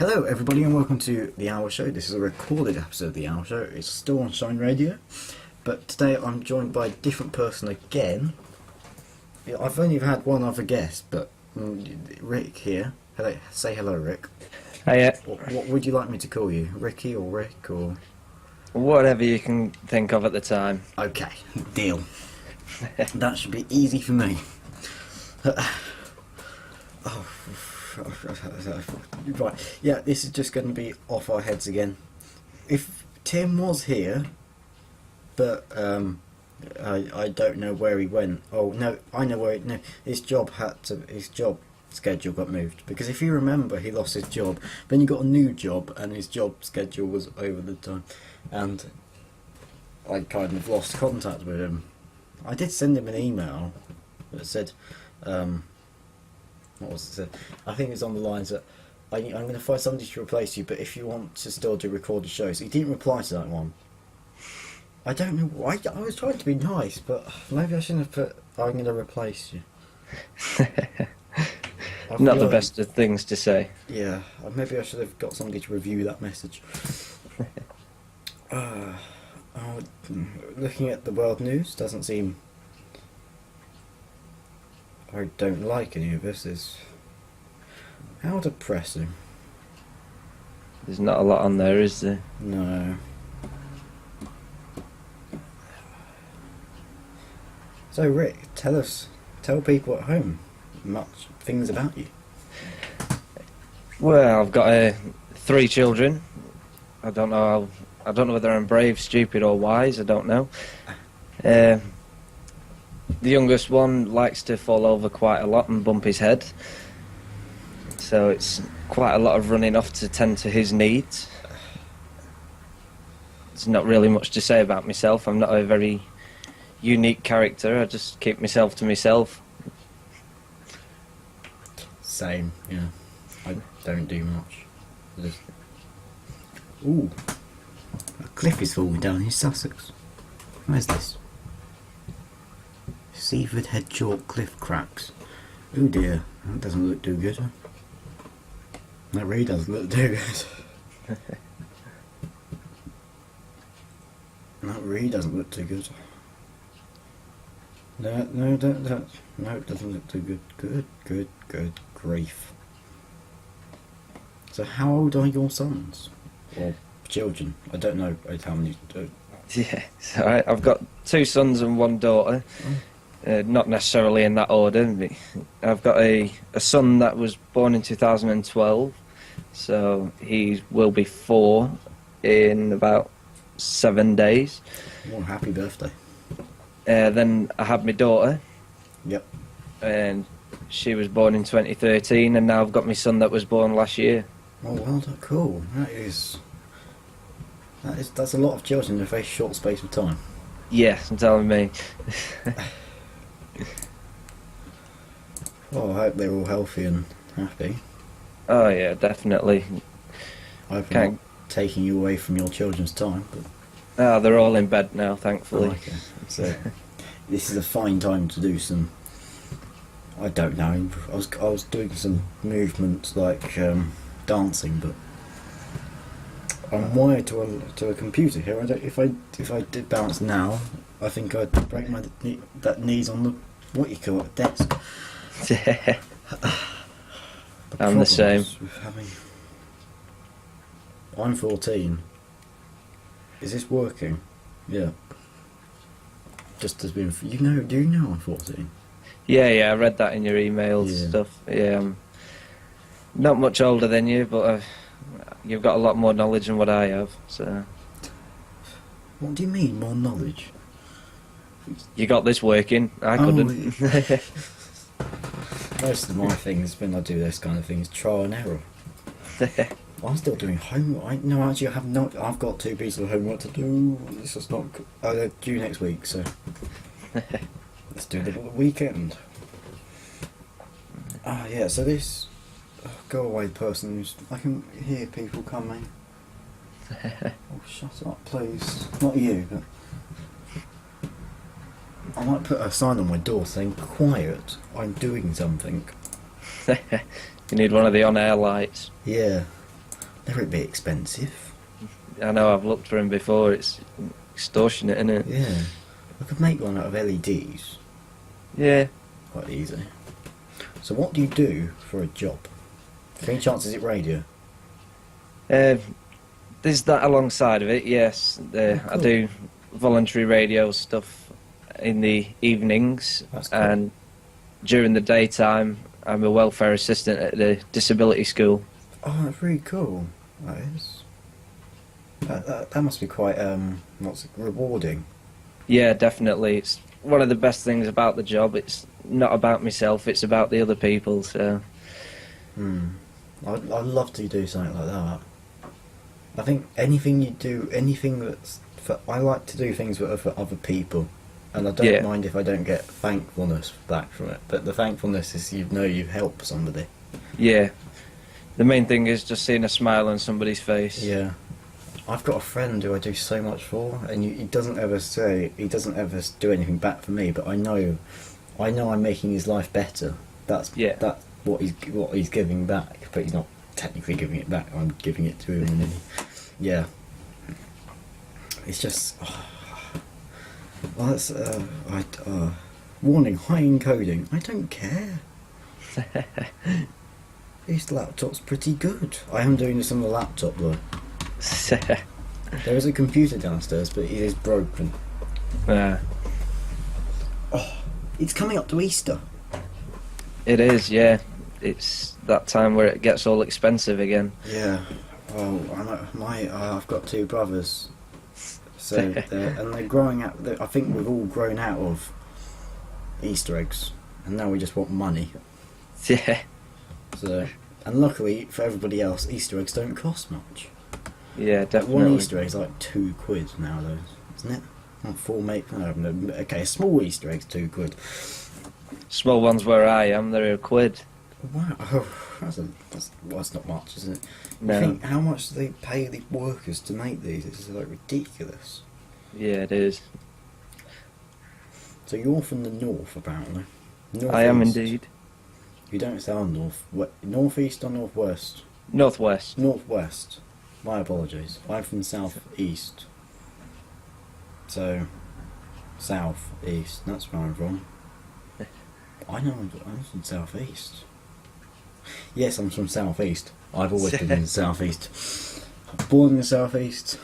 Hello, everybody, and welcome to The Hour Show. This is a recorded episode of The Hour Show. It's still on Shine Radio, but today I'm joined by a different person again. I've only had one other guest, but Rick here. Hello, say hello, Rick. Hiya. What would you like me to call you? Ricky or Rick or...? Whatever you can think of at the time. Okay, deal. That should be easy for me. Right, yeah, this is just going to be off our heads again. If Tim was here, but I don't know where he went. Oh no, I know where. No, his job schedule got moved, because if you remember, he lost his job. Then he got a new job, and his job schedule was over the time, and I kind of lost contact with him. I did send him an email that said, what was it? I think it's on the lines that I'm going to find somebody to replace you, but if you want to still do recorded shows. He didn't reply to that one. I don't know why. I was trying to be nice, but maybe I shouldn't have put I'm going to replace you. Not the best of things to say. Yeah, maybe I should have got somebody to review that message. Looking at the world news doesn't seem... I don't like any of this. Is how depressing. There's not a lot on there, is there? No. So Rick, tell people at home much things about you. Well, I've got 3 children. I don't know whether I'm brave, stupid, or wise. I don't know. The youngest one likes to fall over quite a lot and bump his head, so it's quite a lot of running off to tend to his needs. There's not really much to say about myself. I'm not a very unique character. I just keep myself to myself. Same, yeah. I don't do much. Ooh, a cliff is falling down in Sussex. Where's this? Seaford Head Chalk Cliff cracks. Oh dear, that doesn't look too good. That really doesn't look too good. That really doesn't look too good. No, it doesn't look too good. Good grief. So how old are your sons? Or children? I don't know how many... Yeah, so I've got 2 sons and 1 daughter. Not necessarily in that order. I've got a son that was born in 2012, so he will be 4 in about 7 days. Oh, happy birthday. Then I have my daughter. Yep. And she was born in 2013, and now I've got my son that was born last year. Oh, well done. Cool. That's a lot of children in a very short space of time. Yes, I'm telling me. Well, I hope they're all healthy and happy. Oh yeah, definitely. I hope I'm not taking you away from your children's time, but... they're all in bed now, thankfully. Oh, okay. So, this is a fine time to do some... I don't know. I was doing some movements like dancing, but I'm wired to a computer here. If I did bounce now, I think I'd break my knees on the what you call it, desk. I'm the same. I'm 14. Is this working? Yeah. Just has been. Do you know I'm 14? Yeah, I read that in your emails stuff. Yeah, I'm not much older than you, but you've got a lot more knowledge than what I have. So. What do you mean, more knowledge? You got this working. I couldn't. Most of my things when I do this kind of thing is trial and error. I'm still doing homework. No, actually, I have not. I've got 2 pieces of homework to do. It's just not. They're due next week, so let's do them on the weekend. Yeah. So this go away person who's. I can hear people coming. Oh, shut up, please. Not you, but I might put a sign on my door saying, "Quiet, I'm doing something." You need one of the on-air lights. Yeah. They're a bit expensive. I know I've looked for them before. It's extortionate, isn't it? Yeah. I could make one out of LEDs. Yeah. Quite easy. So what do you do for a job? Any chance is it radio? There's that alongside of it, yes. Cool. I do voluntary radio stuff in the evenings, That's cool. and during the daytime I'm a welfare assistant at the disability school. Oh, that's really cool. That is. That must be quite rewarding. Yeah, definitely. It's one of the best things about the job. It's not about myself, it's about the other people, so... I'd love to do something like that. I think anything you do, anything that's I like to do things that are for other people, and I don't mind if I don't get thankfulness back from it. But the thankfulness is you've helped somebody. Yeah. The main thing is just seeing a smile on somebody's face. Yeah. I've got a friend who I do so much for, and he doesn't ever do anything back for me. But I know I'm making his life better. That's what he's giving back. But he's not technically giving it back. I'm giving it to him, and yeah. It's just, well, that's warning: high encoding. I don't care. This laptop's pretty good. I am doing this on the laptop though. There is a computer downstairs, but it is broken. Oh, it's coming up to Easter. It is, yeah. It's that time where it gets all expensive again. Yeah. Oh, I've got two brothers. So and they're growing out. I think we've all grown out of Easter eggs, and now we just want money. Yeah. So, and luckily for everybody else, Easter eggs don't cost much. Yeah, definitely. One Easter egg's like £2 nowadays, isn't it? Not full make. No, okay, a small Easter egg's £2. Small ones where I am, they're £1. Wow, that's not much, is it? No. You think how much do they pay the workers to make these? It's like ridiculous. Yeah, it is. So you're from the north, apparently. I am Northeast. indeed. You don't sound northeast or northwest? Northwest. Northwest. My apologies. I'm from southeast. So, southeast. That's where I'm from. I know I'm from southeast. Yes, I'm from southeast. I've always been in the southeast. Born in the southeast.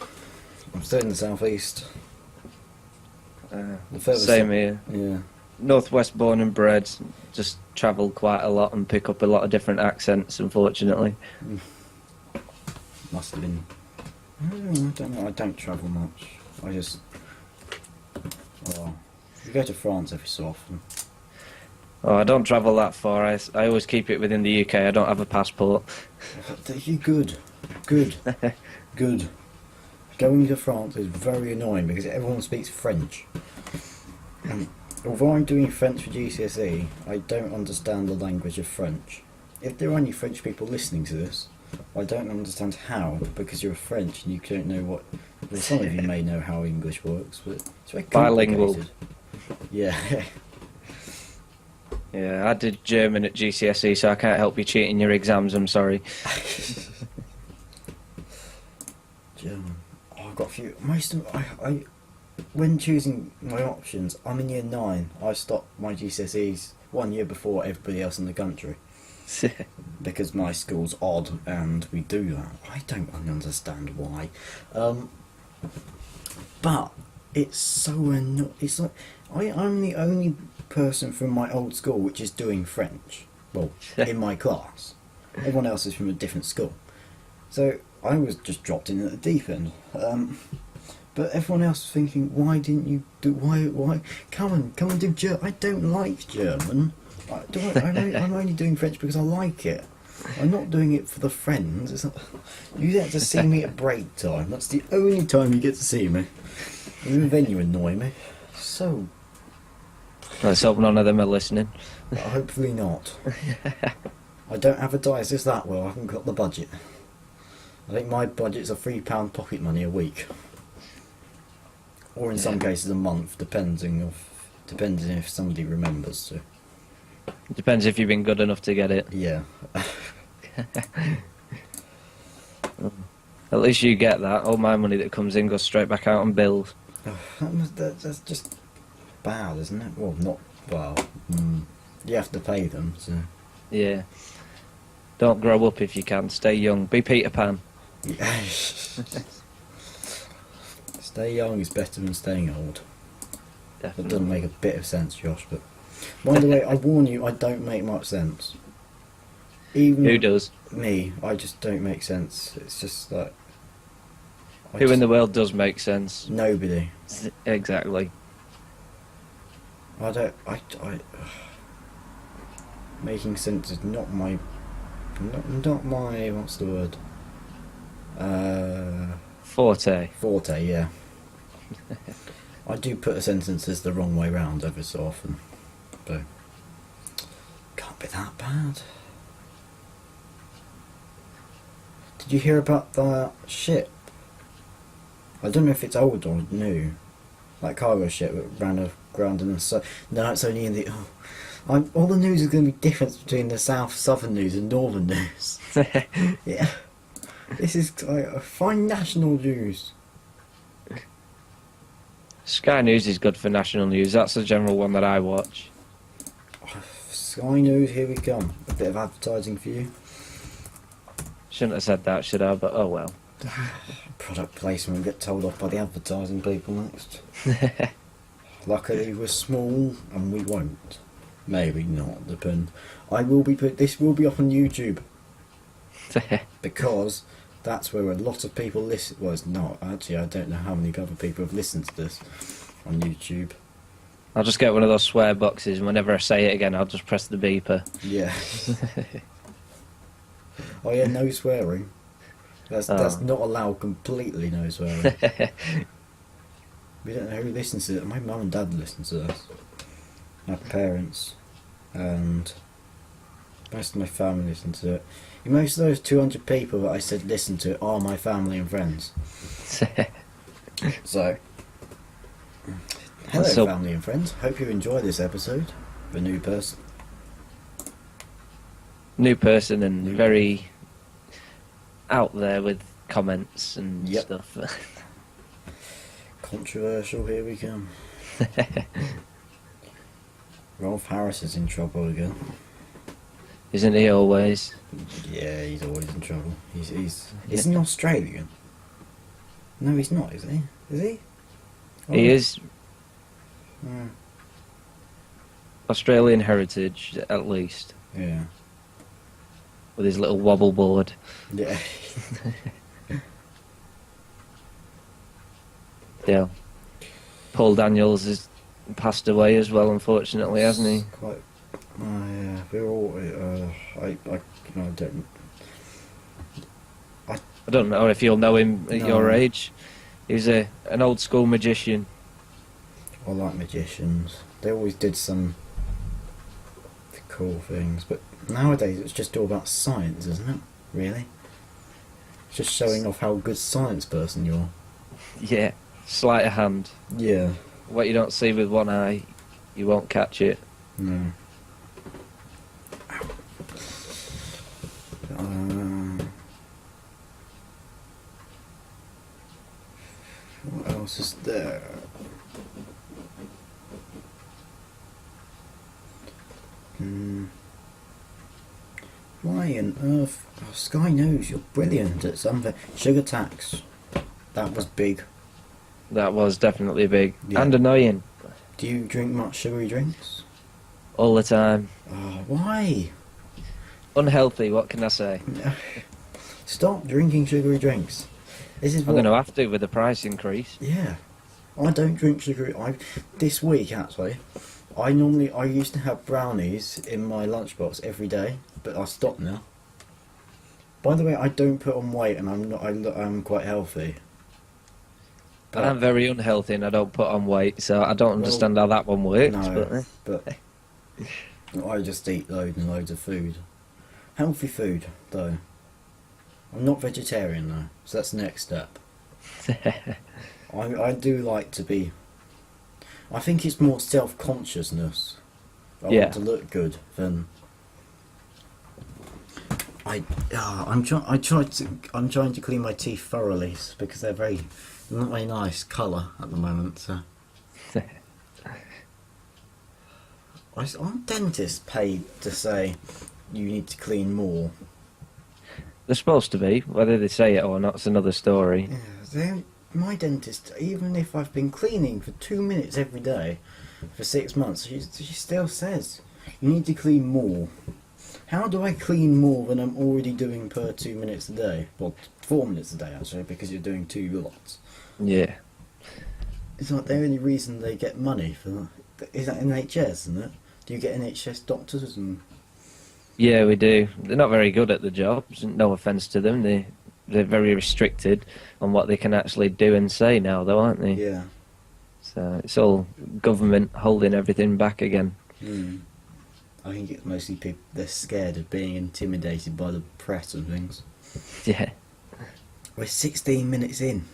I'm still in the southeast. Same here. Yeah. Northwest born and bred. Just travel quite a lot and pick up a lot of different accents, unfortunately. Must have been. I don't know. I don't travel much. I just. We go to France every so often. Oh, I don't travel that far. I always keep it within the UK. I don't have a passport. You good. Good. Going to France is very annoying because everyone speaks French. And although I'm doing French for GCSE, I don't understand the language of French. If there are any French people listening to this, I don't understand how, because you're French and you don't know what... Well, some of you may know how English works, but it's very Bilingual. complicated. Yeah. Yeah, I did German at GCSE, so I can't help you cheating your exams, I'm sorry. German. Oh, I've got a few... Most of... I when choosing my options, I'm in year 9. I stopped my GCSEs 1 year before everybody else in the country. Because my school's odd and we do that. I don't understand why. But it's so annoying. It's like I'm the only person from my old school which is doing French. Well, in my class. Everyone else is from a different school. So I was just dropped in at the deep end. But everyone else was thinking, why didn't you do... Why? Come and do German. I don't like German. I'm only doing French because I like it. I'm not doing it for the friends. It's not, you get to see me at break time. That's the only time you get to see me. Even then you annoy me. So... Let's hope none of them are listening. Hopefully not. I don't advertise this that well. I haven't got the budget. I think my budget's a £3 pocket money a week. Or in some cases a month, depending if somebody remembers to. Depends if you've been good enough to get it. Yeah. At least you get that. All my money that comes in goes straight back out on bills. That's just bad, isn't it? Well, not well. You have to pay them, so. Yeah. Don't grow up if you can. Stay young. Be Peter Pan. Yeah. Stay young is better than staying old. Definitely. That doesn't make a bit of sense, Josh. But by the way, I warn you, I don't make much sense. Even Who does? me, I just don't make sense. It's just like Who in the world does make sense? nobody. Exactly. I don't. Making sense is not my. Not my. What's the word? Forte. Forte. Yeah. I do put sentences the wrong way round every so often, but can't be that bad. Did you hear about that ship? I don't know if it's old or new. That cargo ship that ran aground in the no, it's only in the. All the news is going to be different between the southern news and northern news. Yeah, this is like a fine national news. Sky News is good for national news. That's the general one that I watch. Sky News, here we come. A bit of advertising for you. Shouldn't have said that, should I? But oh well. Product placement, get told off by the advertising people next. Luckily we're small and we won't. Maybe not, depend. This will be up on YouTube. Because that's where a lot of people listen. Well, it's not actually. I don't know how many other people have listened to this on YouTube. I'll just get one of those swear boxes, and whenever I say it again, I'll just press the beeper. Yeah. Oh yeah, no swearing. That's not allowed completely. No swearing. We don't know who listens to it. My mum and dad listen to this. My parents and most of my family listen to it. Most of those 200 people that I said listen to it are my family and friends. So, hello family and friends. Hope you enjoy this episode. The new person. New person and very out there with comments and stuff. Controversial, here we come. Rolf Harris is in trouble again. Isn't he always? Yeah, he's always in trouble. He's Isn't he Australian? No, he's not, is he? Is he? He is Hmm. Australian heritage, at least. Yeah. With his little wobble board. Yeah. Yeah. Paul Daniels has passed away as well, unfortunately, hasn't he? Quite. Yeah. We're all. I don't know if you'll know him at No. your age. He's an old school magician. I like magicians. They always did some cool things, but nowadays it's just all about science, isn't it? Really? It's just showing off how good science person you are. Yeah. Sleight of hand. Yeah. What you don't see with one eye, you won't catch it. No. What else is there? Why on earth? Oh, Sky News, you're brilliant at something. Sugar tax. That was big. That was definitely big. Yeah. And annoying. Do you drink much sugary drinks? All the time. Oh, why? Unhealthy, what can I say? Stop drinking sugary drinks. This is I'm what. going to have to with the price increase. Yeah. I don't drink sugary. This week actually, I used to have brownies in my lunchbox every day, but I stopped now. By the way, I don't put on weight, and I'm quite healthy. But I'm very unhealthy and I don't put on weight, so I don't understand how that one works. No, but I just eat loads and loads of food. Healthy food, though. I'm not vegetarian though, so that's the next step. I do like to be. I think it's more self-consciousness. I want to look good than. I'm trying to clean my teeth thoroughly because they're not very nice colour at the moment. So aren't dentists paid to say you need to clean more? They're supposed to be. Whether they say it or not, it's another story. Yeah, my dentist, even if I've been cleaning for 2 minutes every day for 6 months, she still says you need to clean more. How do I clean more than I'm already doing per 2 minutes a day? Well, 4 minutes a day actually, because you're doing 2 lots. Yeah. Is that the only reason they get money for that? Is that NHS, isn't it? Do you get NHS doctors and... Yeah, we do. They're not very good at the jobs. No offence to them. They're very restricted on what they can actually do and say now, though, aren't they? Yeah. So it's all government holding everything back again. I think it's mostly people, they're scared of being intimidated by the press and things. Yeah. We're 16 minutes in.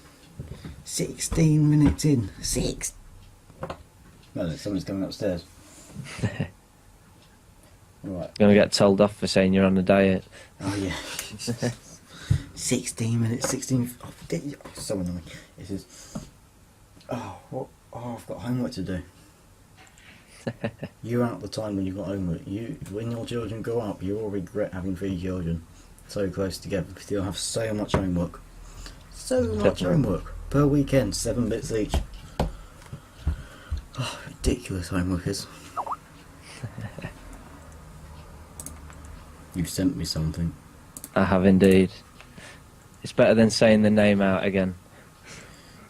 16 minutes in. No, someone's coming upstairs. Right. Gonna get told off for saying you're on a diet. Oh yeah. 16 minutes, 16... Oh, so annoying. It says... Oh, I've got homework to do. You're out the time when you've got homework. When your children grow up, you will regret having 3 children so close together because you'll have so much homework. So much homework. Per weekend, 7 bits each. Oh, ridiculous homework is. You've sent me something. I have indeed. It's better than saying the name out again.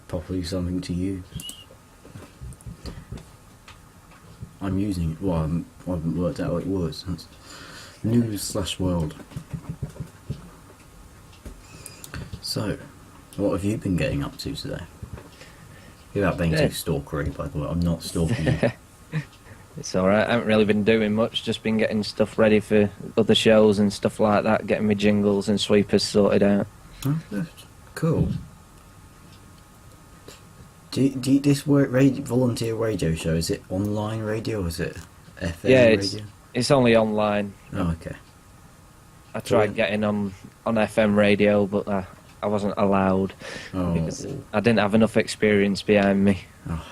Probably something to use. I'm using it. Well, I haven't worked out what it was. It's news/world. So, what have you been getting up to today? Without being too stalkery, by the way. I'm not stalking you. It's alright, I haven't really been doing much, just been getting stuff ready for other shows and stuff like that, getting my jingles and sweepers sorted out. Oh, good. Cool. Do this volunteer radio show, is it online radio or is it FM radio? It's only online. Oh, okay. I tried getting on FM radio, but I wasn't allowed because I didn't have enough experience behind me. Oh.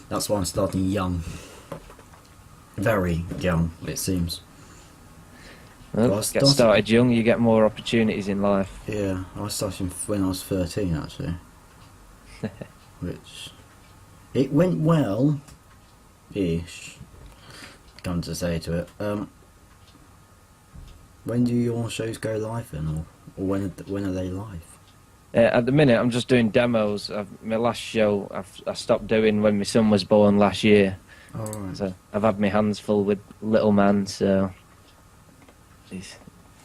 That's why I'm starting young. Very young, it seems. Well, get started young, you get more opportunities in life. Yeah, I started when I was 13 actually. Which... It went well... ish. Come to say to it. When do your shows go live then? Or when are they live? At the minute, I'm just doing demos. My last show, I stopped doing when my son was born last year. Oh, right. So I've had my hands full with little man, so he's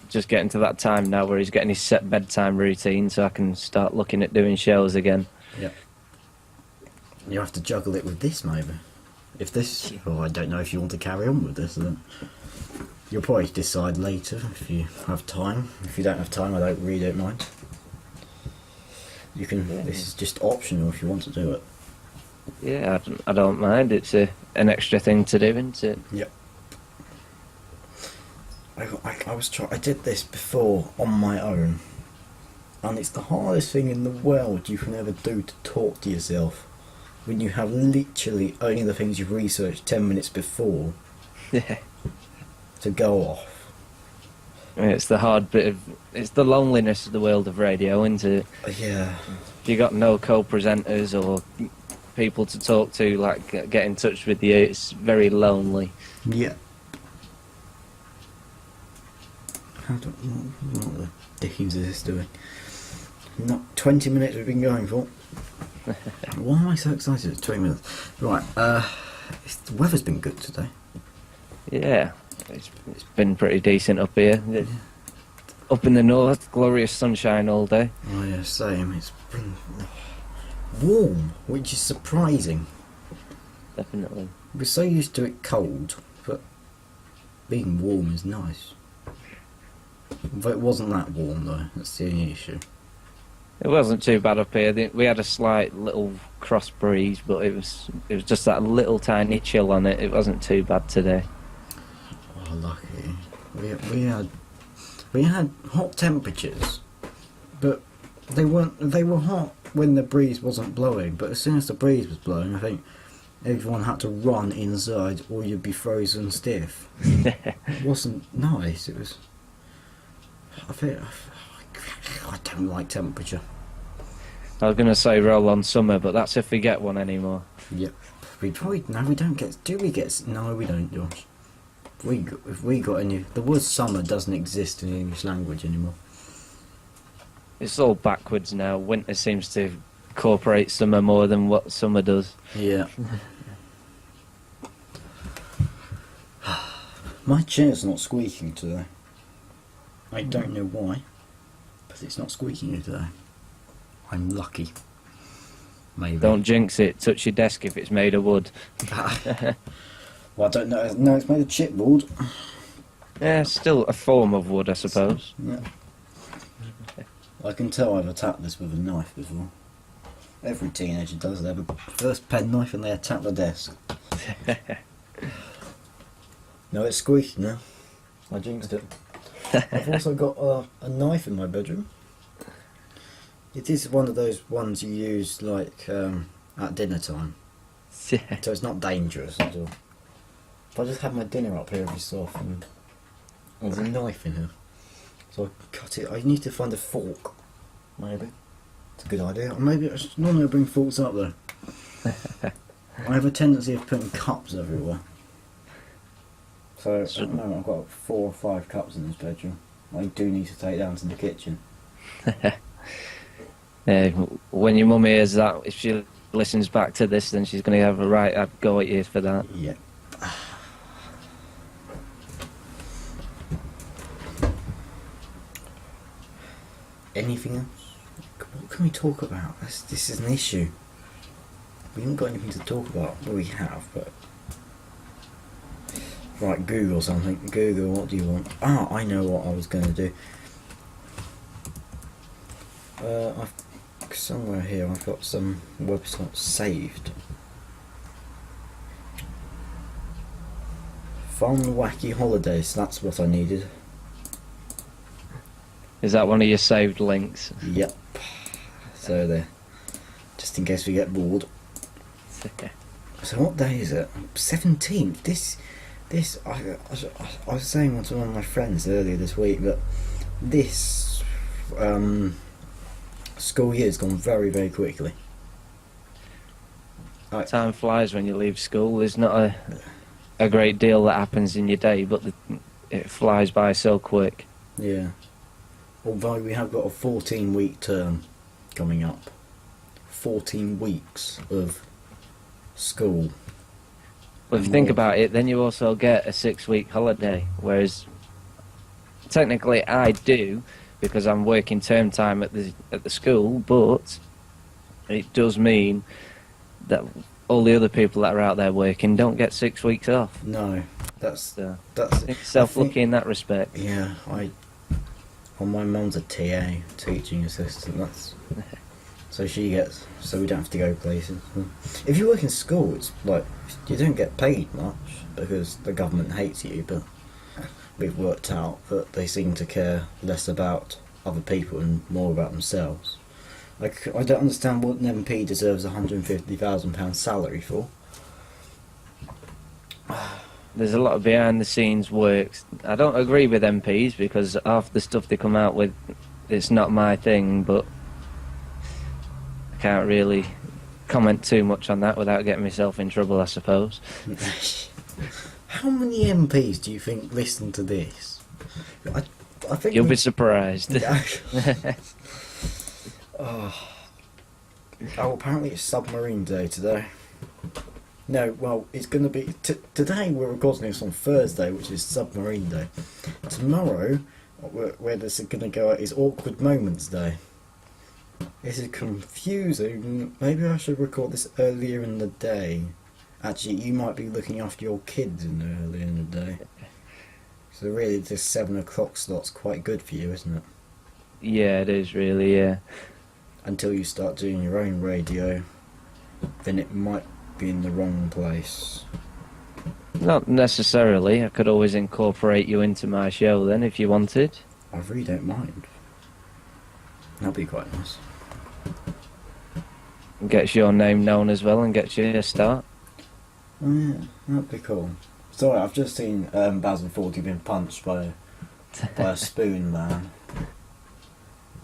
just getting to that time now where he's getting his set bedtime routine, so I can start looking at doing shows again. Yeah. You have to juggle it with this, maybe. If this... Well, I don't know if you want to carry on with this, then. You'll probably decide later if you have time. If you don't have time, I really don't mind. You can. Yeah. This is just optional if you want to do it. Yeah, I don't mind. It's an extra thing to do, isn't it? Yep. I did this before on my own, and it's the hardest thing in the world you can ever do to talk to yourself when you have literally only the things you've researched 10 minutes before. Yeah. To go off. It's the hard bit of... It's the loneliness of the world of radio, isn't it? Yeah. If you got no co-presenters or people to talk to, like, get in touch with you, it's very lonely. Yeah. What the dickens is this doing? Not 20 minutes we've been going for. Why am I so excited? It's 20 minutes. Right, the weather's been good today. Yeah. It's been pretty decent up here. Yeah. Up in the north, glorious sunshine all day. Oh yeah, same. It's been warm, which is surprising. Definitely. We're so used to it cold, but being warm is nice. But it wasn't that warm though, that's the only issue. It wasn't too bad up here. We had a slight little cross breeze, but it was just that little tiny chill on it. It wasn't too bad today. Oh, lucky. We had We had hot temperatures, but they weren't. They were hot when the breeze wasn't blowing. But as soon as the breeze was blowing, I think everyone had to run inside, or you'd be frozen stiff. It wasn't nice. It was. I don't like temperature. I was going to say roll on summer, but that's if we get one anymore. Yep. We probably no. We don't get. Do we get? No, we don't, Josh. If we got any, the word summer doesn't exist in the English language anymore. It's all backwards now. Winter seems to incorporate summer more than what summer does. Yeah. My chair's not squeaking today. I don't know why, but it's not squeaking today. I'm lucky. Maybe. Don't jinx it. Touch your desk if it's made of wood. Well, I don't know. No, it's made of chipboard. Yeah, still a form of wood, I suppose. Yeah. I can tell I've attacked this with a knife before. Every teenager does. They have a first penknife and they attack the desk. No, it's squeaking now. I jinxed it. I've also got a knife in my bedroom. It is one of those ones you use like at dinner time. Yeah. So it's not dangerous at all. If I just have my dinner up here every so often, there's a knife in here. So I cut it. I need to find a fork. Maybe. It's a good idea. Or maybe I should normally bring forks up there. I have a tendency of putting cups everywhere. So at the moment I've got 4 or 5 cups in this bedroom. I do need to take down to the kitchen. When your mum hears that, if she listens back to this, then she's going to have a right I'd go at you for that. Yeah. Anything else? What can we talk about? This is an issue. We haven't got anything to talk about. Well, we have, but... Right, Google something. Google, what do you want? Ah, I know what I was going to do. Somewhere here I've got some websites saved. Fun, wacky holidays, that's what I needed. Is that one of your saved links? Yep. So there. Just in case we get bored. So what day is it? 17th. I was saying to one of my friends earlier this week that this school year's gone very, very quickly. Time flies when you leave school. There's not a great deal that happens in your day, but it flies by so quick. Yeah. Although we have got a 14-week term coming up. 14 weeks of school. Well, if you think about it, then you also get a 6-week holiday, whereas technically I do, because I'm working term time at the school, but it does mean that all the other people that are out there working don't get 6 weeks off. No, that's self-lucky in that respect. Yeah, well, my mum's a TA, teaching assistant. So we don't have to go places. If you work in school, it's like you don't get paid much because the government hates you. But we've worked out that they seem to care less about other people and more about themselves. Like, I don't understand what an MP deserves £150,000 salary for. There's a lot of behind-the-scenes work. I don't agree with MPs because half the stuff they come out with, it's not my thing, but I can't really comment too much on that without getting myself in trouble, I suppose. How many MPs do you think listen to this? I think You'll be surprised. Oh, apparently it's Submarine Day today. No, well, it's going to be... today we're recording this on Thursday, which is Submarine Day. Tomorrow, where this is going to go out, is Awkward Moments Day. This is confusing. Maybe I should record this earlier in the day. Actually, you might be looking after your kids earlier in the day. So really, this 7 o'clock slot's quite good for you, isn't it? Yeah, it is really, yeah. Until you start doing your own radio, then it might be in the wrong place. Not necessarily. I could always incorporate you into my show then, if you wanted. I really don't mind. That'd be quite nice. Gets your name known as well and gets you a start. Oh yeah, that'd be cool. Sorry, I've just seen Basil Fawlty being punched by a spoon man.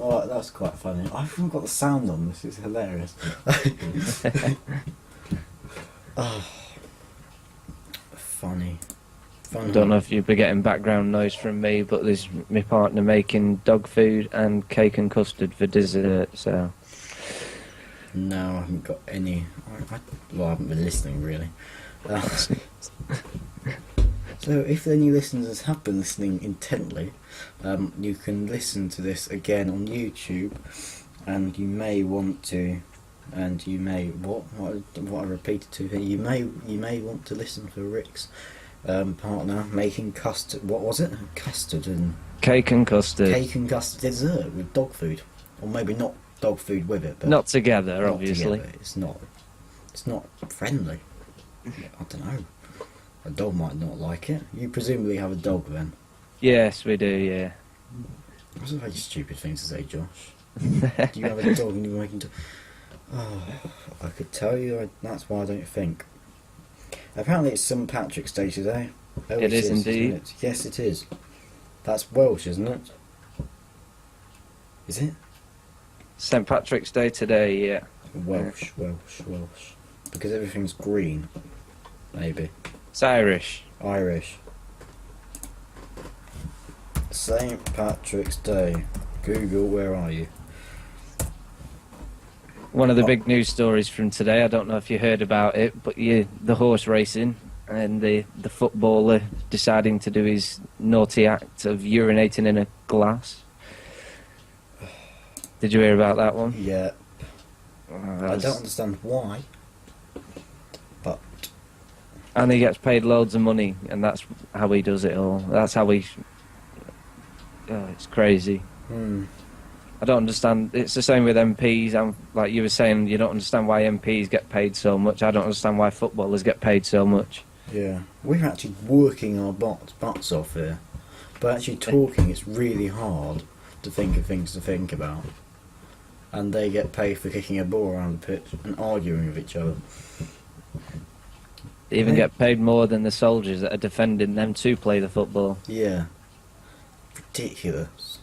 Oh, that's quite funny. I haven't got the sound on this, it's hilarious. Oh, funny. I don't know if you'll be getting background noise from me, but there's my partner making dog food and cake and custard for dessert, so... No, I haven't got any. Well, I haven't been listening really. So, if any listeners have been listening intently, you can listen to this again on YouTube, and you may want to, and you may what I repeated to here. You may want to listen for Rick's partner making custard. What was it? Custard and cake and custard. Cake and custard dessert with dog food, or maybe not dog food with it, but not together, not obviously. Together. It's not friendly. I don't know. A dog might not like it. You presumably have a dog then. Yes, we do. Yeah. That's a very stupid thing to say, Josh. Do you have a dog and you're making? Oh, I could tell you. That's why I don't think. Apparently, it's St Patrick's Day today. Oh, it is indeed. Isn't it? Yes, it is. That's Welsh, isn't it? Is it? St Patrick's Day today, yeah. Welsh. Because everything's green. Maybe. It's Irish. Irish. St Patrick's Day. Google, where are you? One of the big news stories from today, I don't know if you heard about it, but the horse racing and the footballer deciding to do his naughty act of urinating in a glass. Did you hear about that one? Yeah. I don't understand why. But... And he gets paid loads of money, and that's how he does it all. That's how he... Oh, it's crazy. I don't understand. It's the same with MPs. And like you were saying, you don't understand why MPs get paid so much. I don't understand why footballers get paid so much. Yeah. We're actually working our butts off here. But actually talking, it's really hard to think of things to think about. And they get paid for kicking a ball around the pitch and arguing with each other. They even get paid more than the soldiers that are defending them to play the football. Yeah. Ridiculous.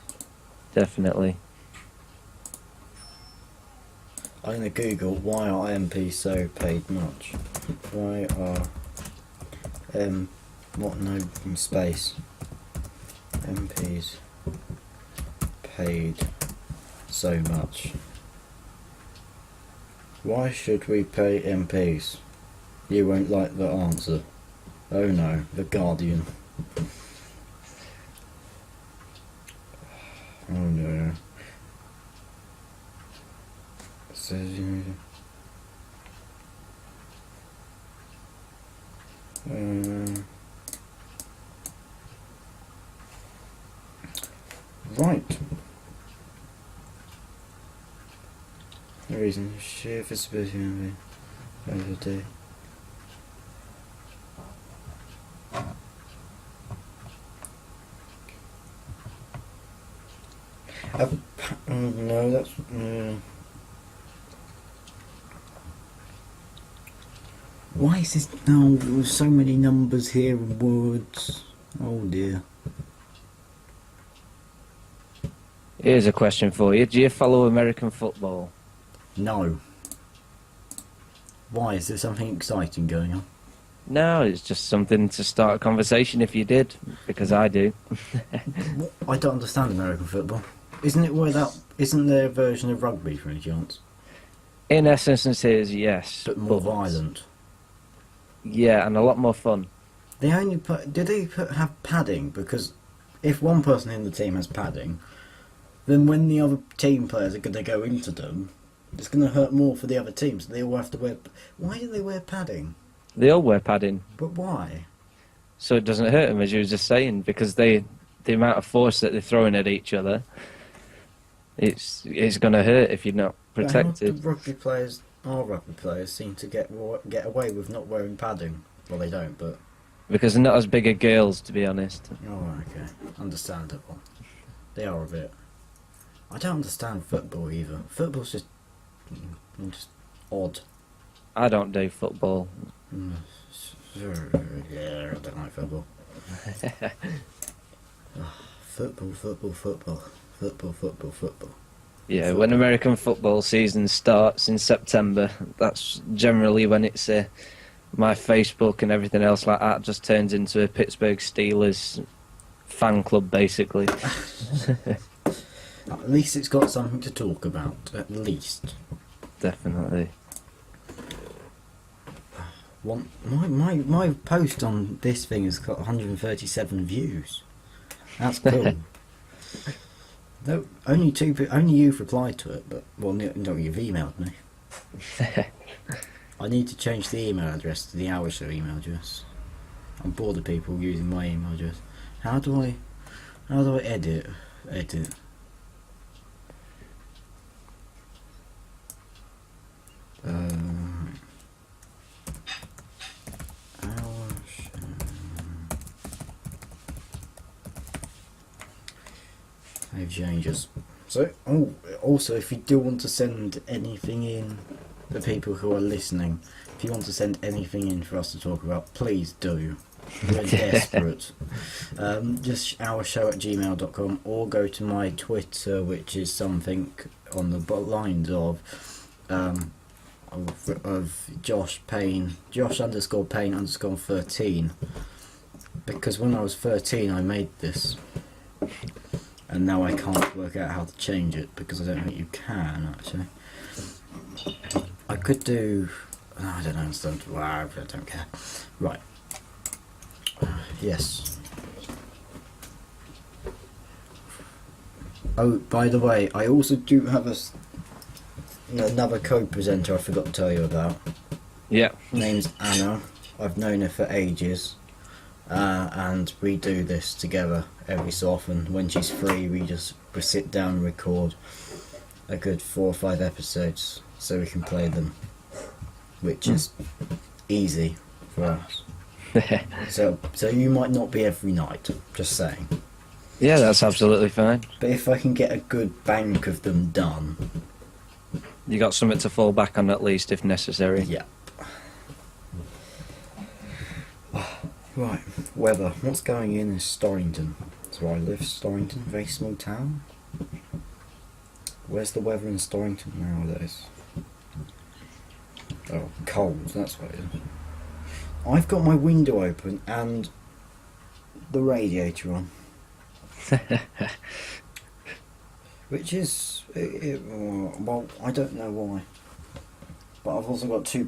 Definitely. I'm going to Google why are MPs so paid much. Why are what no in space MPs paid so much? Why should we pay MPs? You won't like the answer. Oh no, The Guardian. Oh no. Says right. The reason sheer visibility over the day. No, that's why is this now? There's so many numbers here and words. Oh dear. Here's a question for you. Do you follow American football? No. Why? Is there something exciting going on? No, it's just something to start a conversation if you did, because I do. I don't understand American football. Isn't there a version of rugby for any chance? In essence, it is, yes. But more violent. Yeah, and a lot more fun. They only have padding? Because if one person in the team has padding, then when the other team players are going to go into them, it's going to hurt more for the other teams. They all have to wear... Why do they wear padding? They all wear padding. But why? So it doesn't hurt them, as you were just saying, because the amount of force that they're throwing at each other, it's going to hurt if you're not protected. But rugby players seem to get away with not wearing padding. Well, they don't, but... Because they're not as big as girls, to be honest. Oh, okay. Understandable. They are a bit. I don't understand football either. Football's just odd. I don't do football. Yeah, I don't like football. Football. Yeah, when American football season starts in September, that's generally when it's my Facebook and everything else like that just turns into a Pittsburgh Steelers fan club, basically. At least it's got something to talk about. At least. Definitely. My post on this thing has got 137 views. That's cool. No, only you've replied to it, but no, you've emailed me. I need to change the email address to the Hour Show email address. I'm bored of people using my email address. How do I edit? Hour Show. Save changes. So, also, if you do want to send anything in, the people who are listening, if you want to send anything in for us to talk about, please do. We're desperate. Just ourshow@gmail.com, or go to my Twitter, which is something on the lines of Josh Payne, Josh_Payne_13, because when I was 13 I made this, and now I can't work out how to change it because I don't think you can actually. I could do, I don't understand. I don't care. Right. Yes. Oh, by the way, I also do have another co-presenter I forgot to tell you about. Yeah. Name's Anna. I've known her for ages, and we do this together every so often. When she's free, we sit down and record a good 4 or 5 episodes so we can play them, which is easy for us. So you might not be every night, just saying. Yeah, that's absolutely fine. But if I can get a good bank of them done, You got something to fall back on at least if necessary. yeah. Right, weather. What's going in Storrington? That's where I live, Storrington, very small town. Where's the weather in Storrington nowadays? Oh, cold, that's what it is. I've got my window open and the radiator on. Which is, well, I don't know why. But I've also got 3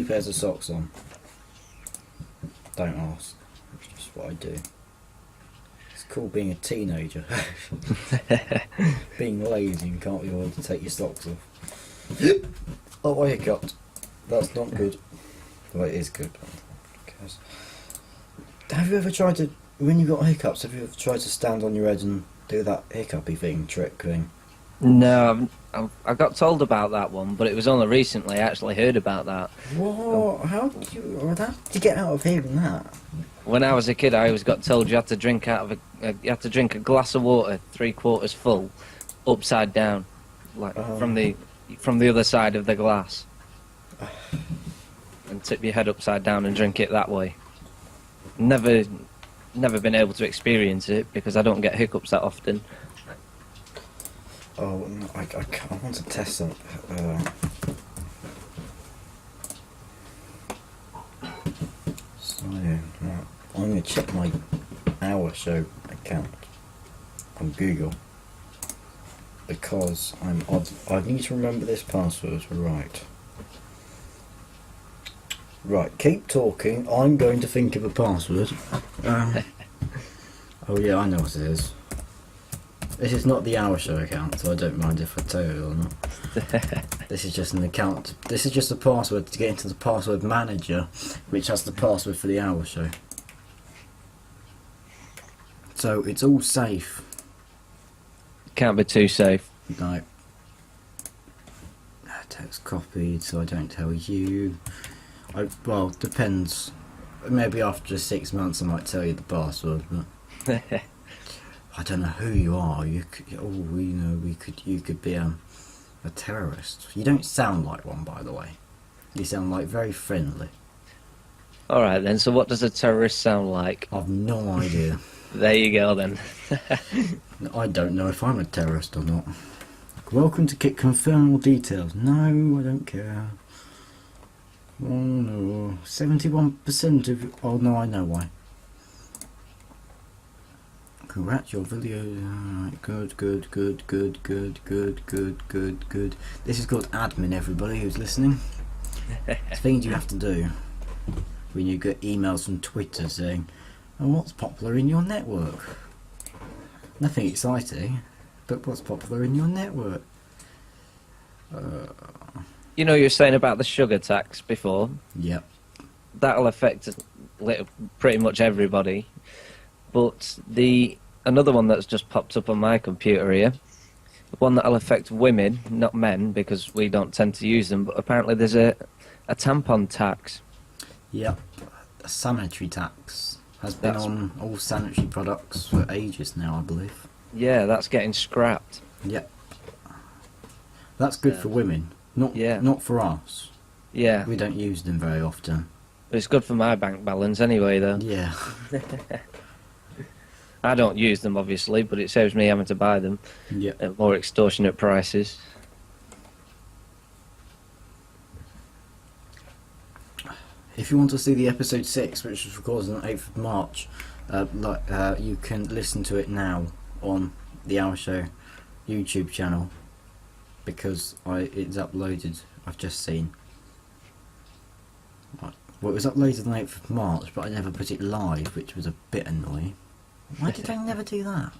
pairs of socks on. Don't ask. It's just what I do. It's cool being a teenager. Being lazy and can't be able to take your socks off. Oh, I hiccuped. That's not good. Well, it is good. Have you ever tried to, when you've got hiccups, have you ever tried to stand on your head and do that hiccupy trick thing? No, I got told about that one, but it was only recently I actually heard about that. What? How did you get out of hearing that? When I was a kid, I always got told you had to drink you had to drink a glass of water 3/4 full, upside down, like from the other side of the glass, and tip your head upside down and drink it that way. Never been able to experience it because I don't get hiccups that often. Oh, no, I want to test some. So, right, I'm going to check my Hour Show account on Google because I need to remember this password. Right, keep talking. I'm going to think of a password. Oh yeah, I know what it is. This is not the Hour Show account, so I don't mind if I tell you or not. This is just an account. This is just a password to get into the password manager, which has the password for the Hour Show. So it's all safe. Can't be too safe. No. Text copied, so I don't tell you. Well, depends. Maybe after 6 months I might tell you the password, but I don't know who you are. You could be a terrorist. You don't sound like one, by the way. You sound like very friendly. All right then. So what does a terrorist sound like? I've no idea. There you go then. I don't know if I'm a terrorist or not. Welcome to confirm all details. No, I don't care. Oh no, 71% of. Oh no, I know why. Congrats, your video. Alright, good. This is called admin, everybody who's listening. It's things you have to do when you get emails from Twitter saying, "Oh, what's popular in your network?" Nothing exciting, but what's popular in your network? You know, you were saying about the sugar tax before. Yep. That'll affect pretty much everybody. But another one that's just popped up on my computer here, the one that'll affect women, not men, because we don't tend to use them. But apparently, there's a tampon tax. Yep. A sanitary tax has been on all sanitary products for ages now, I believe. Yeah, that's getting scrapped. Yep. That's good for women, not for us. Yeah. We don't use them very often. It's good for my bank balance anyway, though. Yeah. I don't use them, obviously, but it saves me having to buy them at more extortionate prices. If you want to see the episode 6, which was recorded on the 8th of March, you can listen to it now on the Hour Show YouTube channel, because it's uploaded. I've just seen. Well, it was uploaded on the 8th of March, but I never put it live, which was a bit annoying. Why did I never do that?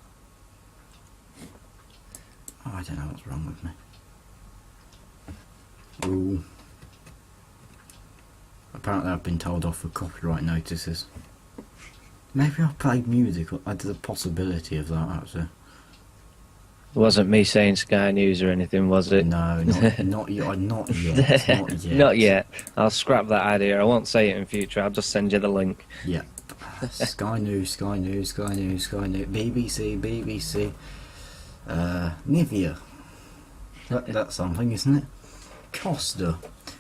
Oh, I don't know what's wrong with me. Ooh. Apparently I've been told off for copyright notices. Maybe I played music. There's a possibility of that, actually. It wasn't me saying Sky News or anything, was it? No, not yet. Not yet. Not yet. I'll scrap that idea. I won't say it in future. I'll just send you the link. Yeah. Sky News, BBC, Nivea. That's something, isn't it? Costa.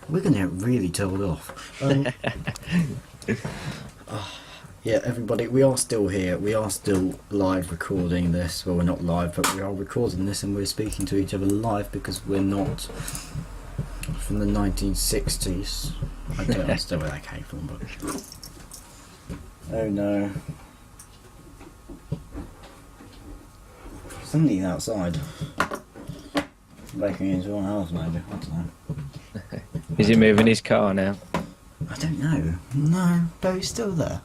We're going to get really told off. Yeah, everybody, we are still here. We are still live recording this. Well, we're not live, but we are recording this, and we're speaking to each other live because we're not from the 1960s. I don't understand where that came from, but... Oh no. Somebody's outside. Breaking into our house, maybe. I don't know. Is he moving his car now? I don't know. No, but he's still there.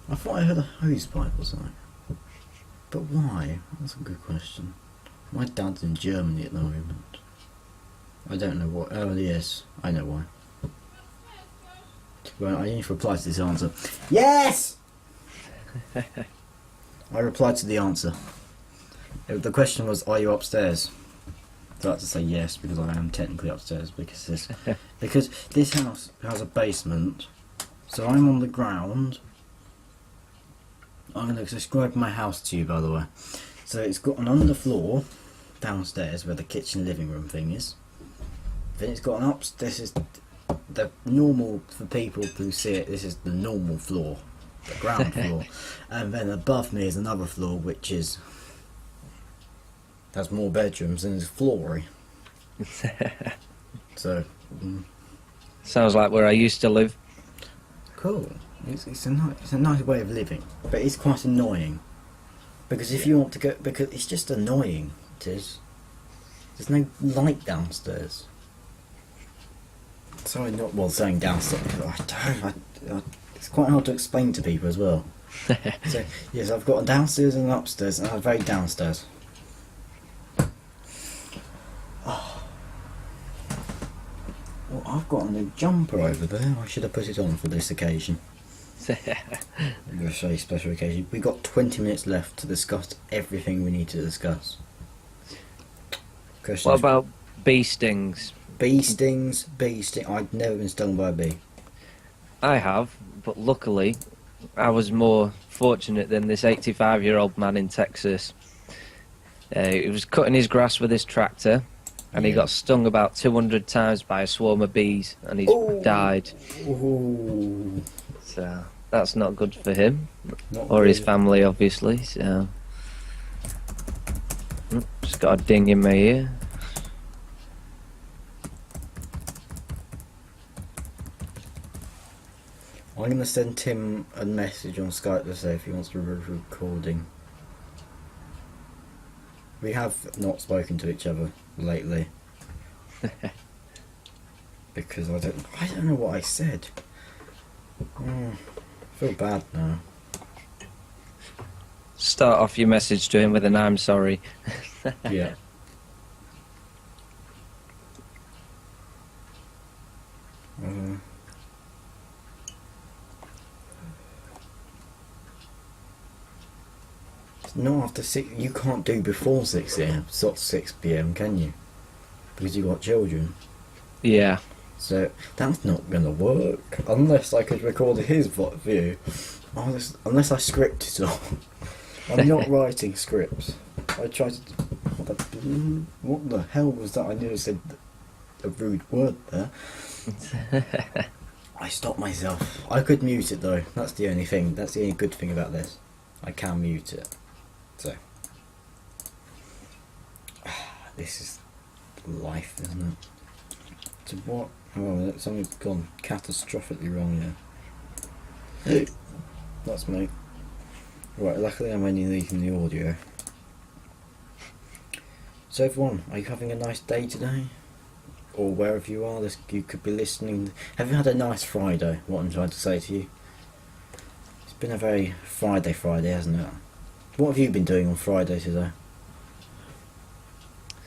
I thought I heard a hose pipe or something. But why? That's a good question. My dad's in Germany at the moment. I don't know what. Oh, yes. I know why. Well, I need to reply to this answer. Yes! I replied to the answer. The question was, are you upstairs? So I had to say yes, because I am technically upstairs, because this house has a basement. So I'm on the ground. I'm going to describe my house to you, by the way. So it's got an underfloor downstairs where the kitchen living room thing is. Then it's got an upstairs. This is the normal, for people who see it, this is the normal floor, the ground floor. And then above me is another floor which has more bedrooms and is floory. So Sounds like where I used to live. Cool. It's a nice way of living, but it's quite annoying. Because if you want to go, because it's just annoying. It is. There's no light downstairs. Sorry, not well saying downstairs. It's quite hard to explain to people as well. So yes, I've got a downstairs and an upstairs, and I'm very downstairs. Oh. Well, I've got a new jumper over there. I should have put it on for this occasion. Very special occasion. We've got 20 minutes left to discuss everything we need to discuss. What about bee stings? Bee stings. I've never been stung by a bee. I have, but luckily I was more fortunate than this 85-year-old man in Texas. He was cutting his grass with his tractor, and he Yeah. got stung about 200 times by a swarm of bees, and he's died. Ooh. So that's not good for him Not or his good. family, obviously. So just got a ding in my ear. I'm going to send Tim a message on Skype to say if he wants to recording. We have not spoken to each other lately. Because I don't know what I said. I feel bad now. Start off your message to him with an "I'm sorry." Yeah. It's not after 6. You can't do before 6 a.m. It's not 6 p.m. can you? Because you got children. Yeah. So that's not gonna work unless I could record his view. Unless I script it all. I'm not writing scripts. I tried to. What the hell was that? I nearly said a rude word there. I stopped myself. I could mute it though. That's the only thing. That's the only good thing about this. I can mute it. So this is life, isn't it? So what? Oh, something's gone catastrophically wrong here. That's me. Right, luckily I'm only leaving the audio. So everyone, are you having a nice day today? Or wherever you are, you could be listening. Have you had a nice Friday? What I'm trying to say to you. It's been a very Friday, hasn't it? What have you been doing on Friday today?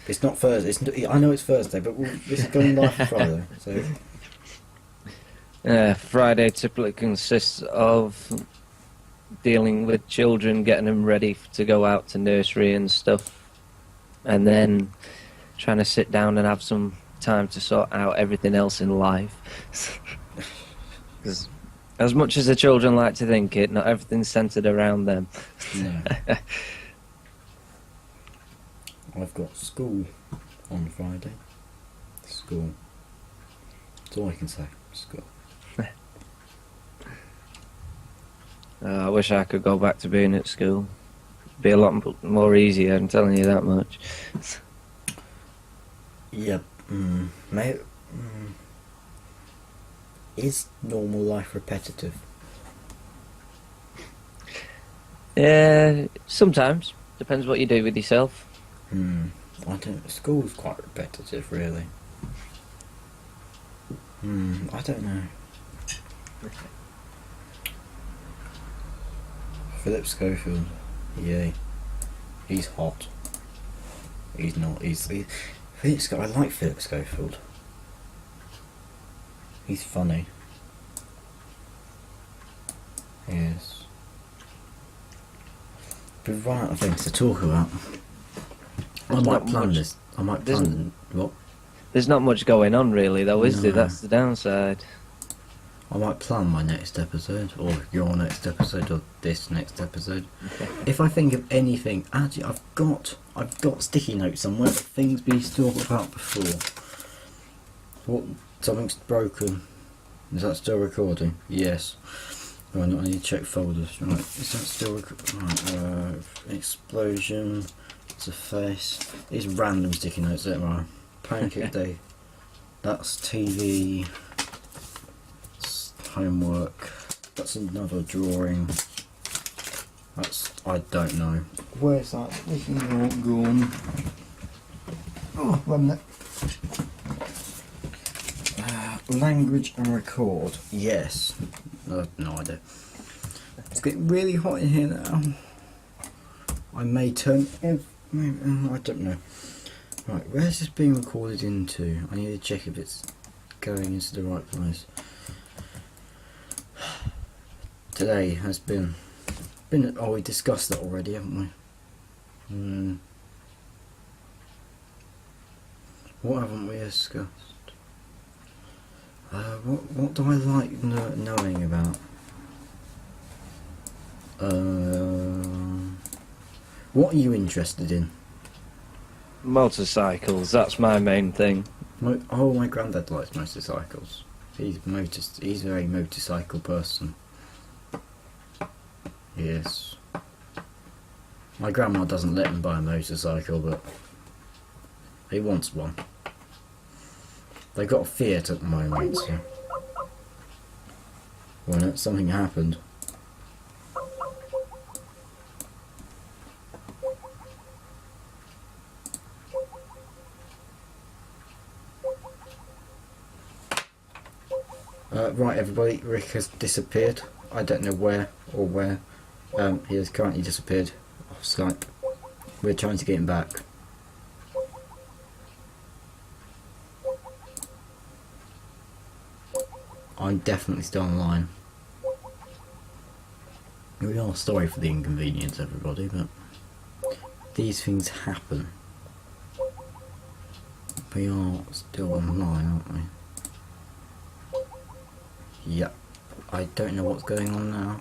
It's not Thursday. I know it's Thursday, but this is going live for Friday. So Friday typically consists of dealing with children, getting them ready to go out to nursery and stuff, and then trying to sit down and have some time to sort out everything else in life. Because as much as the children like to think it, not everything's centred around them. no. I've got school on Friday. School. That's all I can say. School. I wish I could go back to being at school. It'd be a lot more easier, I'm telling you that much. Yeah. Is normal life repetitive? Yeah, sometimes. Depends what you do with yourself. I don't. School's quite repetitive, really. I don't know. Philip Schofield, yeah, he's hot. He's not. I like Philip Schofield. He's funny. Yes. We've run out of things to talk about. I might plan this. I might plan. What? There's not much going on really though, is there? No. That's the downside. I might plan my next episode, or your next episode, or this next episode. If I think of anything, actually, I've got sticky notes somewhere. Things we used to talk about before. What? Something's broken. Is that still recording? Yes. Right, I need to check folders. Right, is that still recording? Right, explosion. It's a face. These random sticky notes, there are. Pancake day. That's TV. Homework. That's another drawing. That's, I don't know. Where's that? This is all gone. Oh, remnant. Language and record. Yes. No idea. It's getting really hot in here now. I may turn. I don't know. Right, where's this being recorded into? I need to check if it's going into the right place. Today has been. Oh, we discussed that already, haven't we? What haven't we discussed? What do I like knowing about? What are you interested in? Motorcycles, that's my main thing. Oh, my granddad likes motorcycles. He's a very motorcycle person. Yes. My grandma doesn't let him buy a motorcycle, but he wants one. They got a Fiat at the moment, so well, something happened. Right, everybody, Rick has disappeared. I don't know where or where. He has currently disappeared off Skype. We're trying to get him back. I'm definitely still online. We are sorry for the inconvenience, everybody, but these things happen. We are still online, aren't we? Yep. I don't know what's going on now.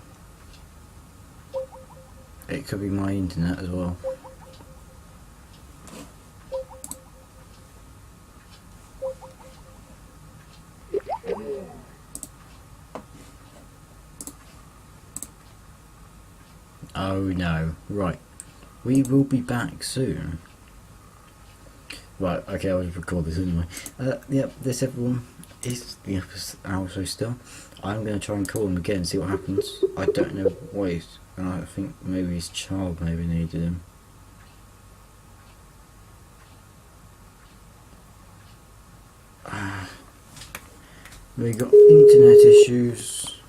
It could be my internet as well. Oh no. Right. We will be back soon. Right, okay, I'll record this anyway. Yep, this everyone is the outro still. I'm going to try and call him again and see what happens. I don't know what he's... I think maybe his child maybe needed him. We got internet issues.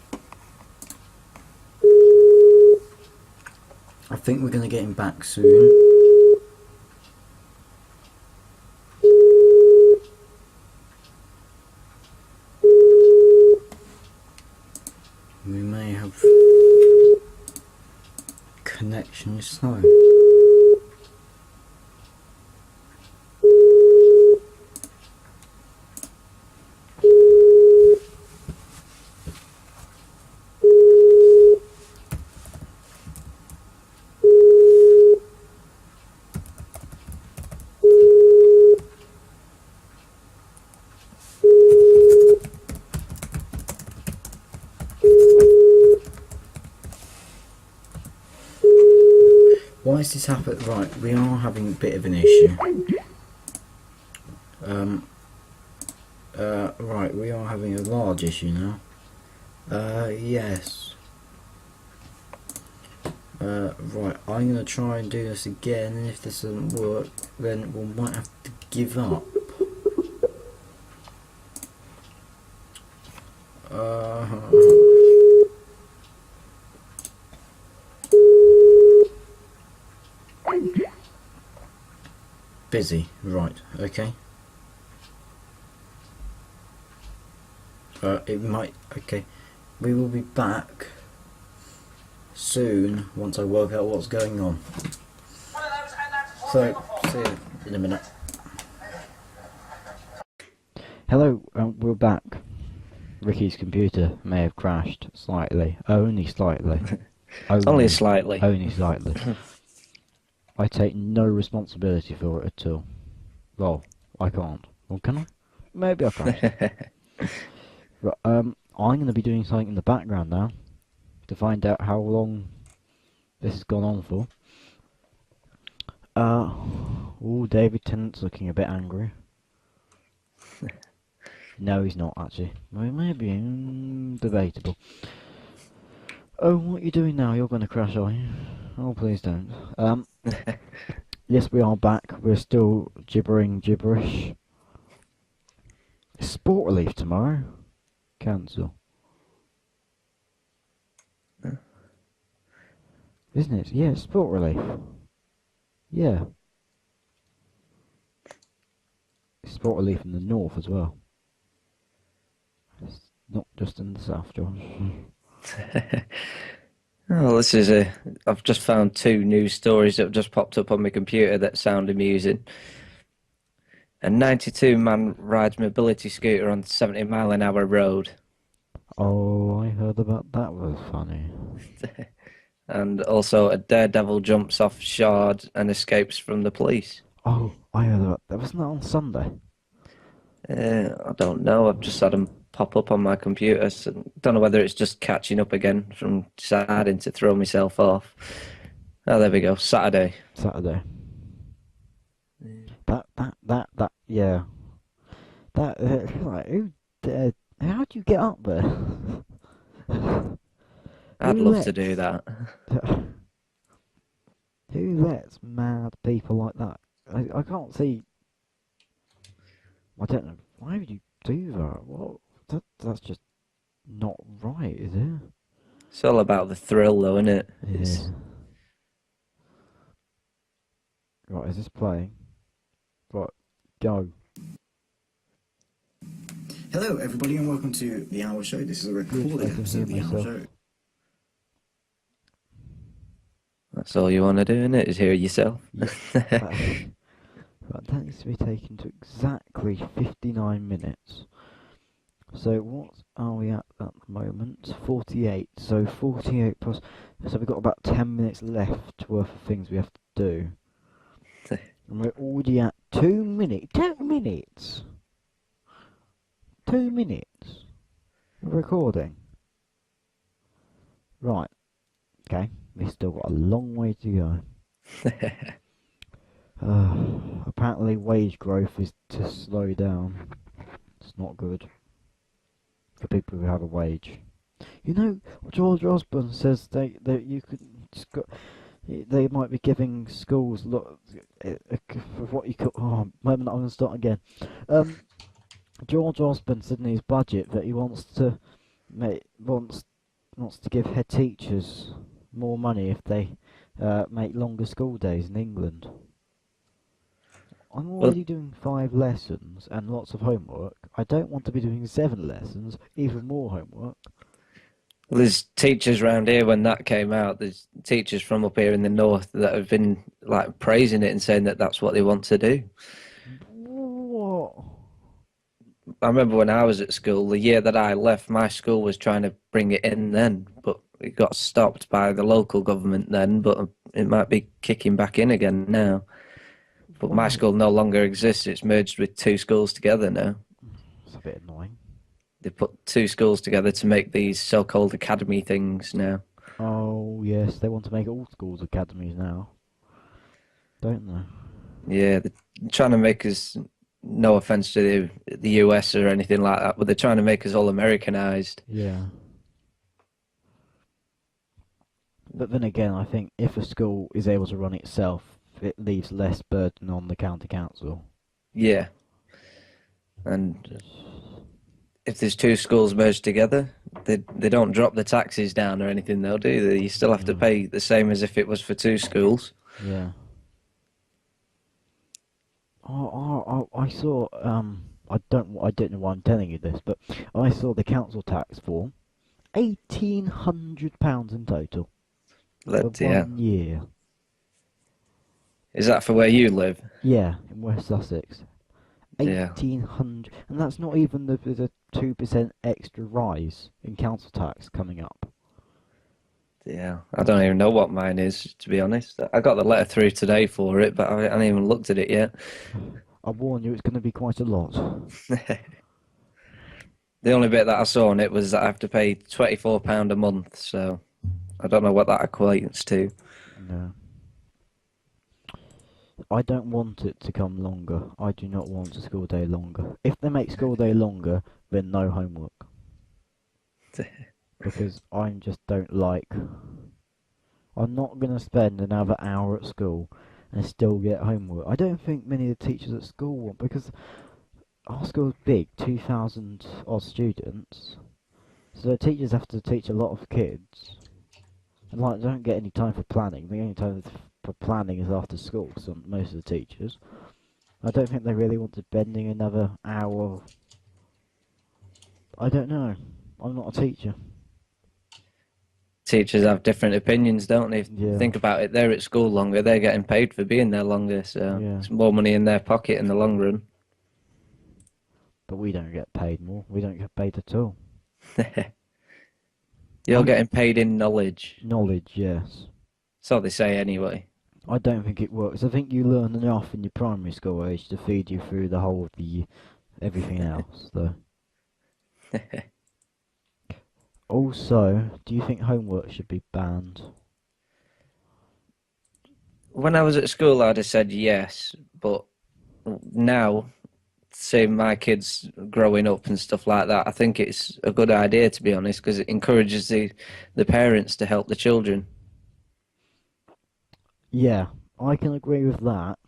I think we're going to get him back soon. We may have connection is slow. Why is this happening? Right, we are having a bit of an issue. Right, we are having a large issue now. Yes. Right, I'm going to try and do this again, and if this doesn't work, then we might have to give up. Busy, right, okay. It might, okay. We will be back soon once I work out what's going on. So, see you in a minute. Hello, we're back. Ricky's computer may have crashed slightly, only slightly. Only slightly. Only slightly. I take no responsibility for it at all. Well, I can't. Well, can I? Maybe I can. Right, I'm going to be doing something in the background now to find out how long this has gone on for. Oh, David Tennant's looking a bit angry. No, he's not actually. Well, maybe debatable. Oh, what are you doing now? You're going to crash, are you? Oh, please don't. Yes, we are back. We're still gibberish. Sport relief tomorrow. Cancel. Isn't it? Yeah, sport relief. Yeah. Sport relief in the north as well. It's not just in the south, Josh. Oh, this is I've just found 2 news stories that have just popped up on my computer that sound amusing. A 92-man rides mobility scooter on 70-mile-an-hour road. Oh, I heard about that. Was funny. and also a daredevil jumps off Shard and escapes from the police. Oh, I heard about that. Wasn't that on Sunday? I don't know. I've just had them pop up on my computer. So don't know whether it's just catching up again from deciding to throw myself off. Oh, there we go. Saturday. Saturday. That, yeah. That, like, who dared? How do you get up there? I'd Who love lets- to do that. Who lets mad people like that? I can't see. I don't know. Why would you do that? What? That's just not right, is it? It's all about the thrill, though, isn't it? Yeah. Right, is this playing? Right, go. Hello, everybody, and welcome to the Hour Show. This is a recorded I can episode of the hear Hour myself. Show. That's all you want to do, isn't it? Is hear yourself. Right, that needs to be taken to exactly 59 minutes. So what are we at the moment? 48. So 48 plus. So we've got about 10 minutes left worth of things we have to do. And we're already at 2 minutes. 2 minutes! 2 minutes of recording. Right. Okay. We've still got a long way to go. Apparently wage growth is to slow down. It's not good for people who have a wage. You know, George Osborne says that you could they might be giving schools for what you could. Oh, moment, I'm going to start again. George Osborne said in his budget that he wants to give head teachers more money if they make longer school days in England. I'm already doing 5 lessons and lots of homework. I don't want to be doing 7 lessons, even more homework. Well, there's teachers around here when that came out. There's teachers from up here in the north that have been like praising it and saying that that's what they want to do. What? I remember when I was at school, the year that I left, my school was trying to bring it in then, but it got stopped by the local government then, but it might be kicking back in again now. But my school no longer exists. It's merged with 2 schools together now. It's a bit annoying. They put 2 schools together to make these so-called academy things now. Oh, yes, they want to make all schools academies now. Don't they? Yeah, they're trying to make us, no offence to the US or anything like that, but they're trying to make us all Americanized. Yeah. But then again, I think if a school is able to run itself, it leaves less burden on the county council. Yeah. And if there's 2 schools merged together, they don't drop the taxes down or anything, though, do they? You still have to pay the same as if it was for 2 schools. Yeah. I saw, I don't know why I'm telling you this, but I saw the council tax form. £1,800 in total. For Yeah. 1 year. Is that for where you live? Yeah, in West Sussex. Yeah. 1,800, and that's not even the 2% extra rise in council tax coming up. Yeah, I don't even know what mine is, to be honest. I got the letter through today for it, but I haven't even looked at it yet. I warn you, it's going to be quite a lot. The only bit that I saw on it was that I have to pay £24 a month, so I don't know what that equates to. No. I don't want it to come longer. I do not want a school day longer. If they make school day longer, then no homework. Because I just don't like... I'm not going to spend another hour at school and still get homework. I don't think many of the teachers at school want, because our school is big, 2,000 odd students. So the teachers have to teach a lot of kids. And like, they don't get any time for planning. The only time for planning is after school, so most of the teachers. I don't think they really want to spending another hour. I don't know. I'm not a teacher. Teachers have different opinions, don't they? If you Yeah. think about it, they're at school longer, they're getting paid for being there longer, so Yeah. it's more money in their pocket in the long run. But we don't get paid more. We don't get paid at all. You're getting paid in knowledge. Knowledge, yes. So they say anyway. I don't think it works. I think you learn enough in your primary school age to feed you through the whole of the everything else, though. Also, do you think homework should be banned? When I was at school, I'd have said yes, but now, say my kids growing up and stuff like that, I think it's a good idea, to be honest, because it encourages the parents to help the children. Yeah, I can agree with that.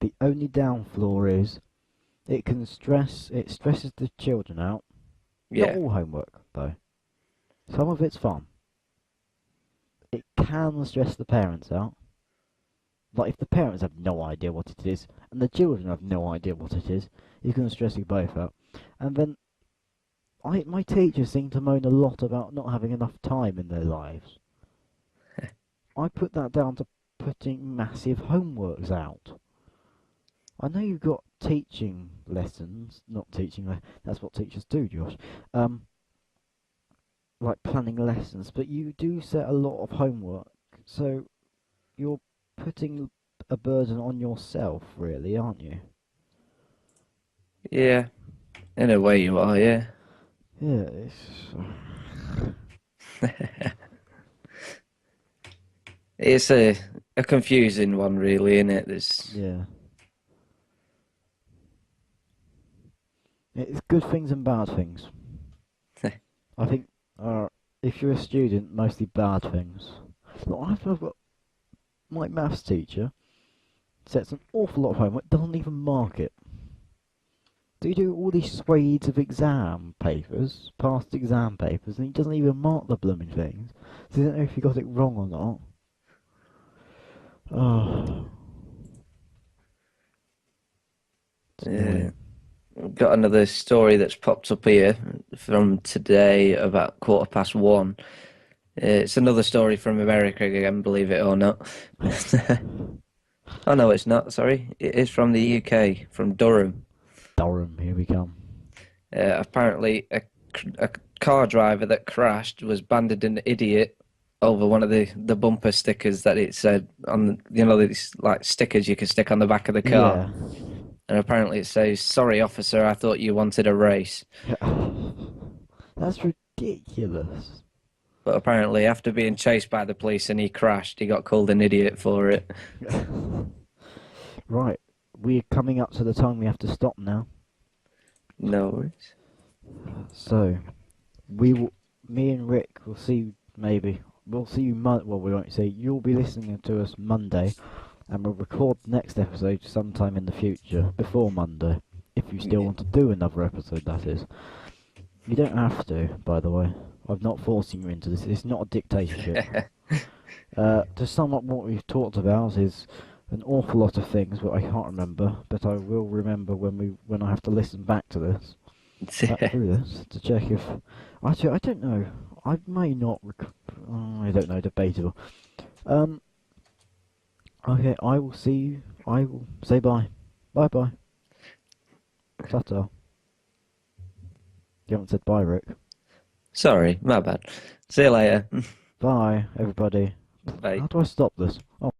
The only downfall is it stresses the children out. Not Yeah, all homework, though. Some of it's fun. It can stress the parents out. Like, if the parents have no idea what it is, and the children have no idea what it is, you can stress you both out. And then, my teachers seem to moan a lot about not having enough time in their lives. I put that down to putting massive homeworks out. I know you've got teaching lessons, not teaching, that's what teachers do, Josh. Like planning lessons, but you do set a lot of homework, so you're putting a burden on yourself, really, aren't you? yeah. In a way you are, yeah. Yeah, It's a confusing one, really, isn't it? yeah. It's good things and bad things. I think, if you're a student, mostly bad things. Look, I've got my maths teacher sets an awful lot of homework, doesn't even mark it. Do you do all these swathes of exam papers, past exam papers, and he doesn't even mark the blooming things? So I don't know if you got it wrong or not. Oh. It's Yeah. annoying. I've got another story that's popped up here from today about 1:15. It's another story from America again, believe it or not. Oh no, it's not. Sorry, it is from the UK, from Durham. Durham, here we come. Apparently, a car driver that crashed was banded an idiot over one of the bumper stickers that it said on, these like stickers you can stick on the back of the car. Yeah. And apparently it says, "Sorry, officer, I thought you wanted a race." That's ridiculous. But apparently, after being chased by the police and he crashed, he got called an idiot for it. Right, we're coming up to the time we have to stop now. No worries. So, me and Rick will see you maybe. We'll see you well, we won't see. You'll be listening to us Monday, and we'll record the next episode sometime in the future, before Monday. If you still want to do another episode, that is. You don't have to, by the way. I'm not forcing you into this. It's not a dictatorship. To sum up what we've talked about is an awful lot of things, but I can't remember. But I will remember when I have to listen back to this, back through this, to check if. Actually, I don't know. I may not. I don't know. Debatable. Okay, I will see you. I will say bye. Bye bye. Ta-ta. You haven't said bye, Rick. Sorry, my bad. See you later. Bye, everybody. Bye. How do I stop this? Oh.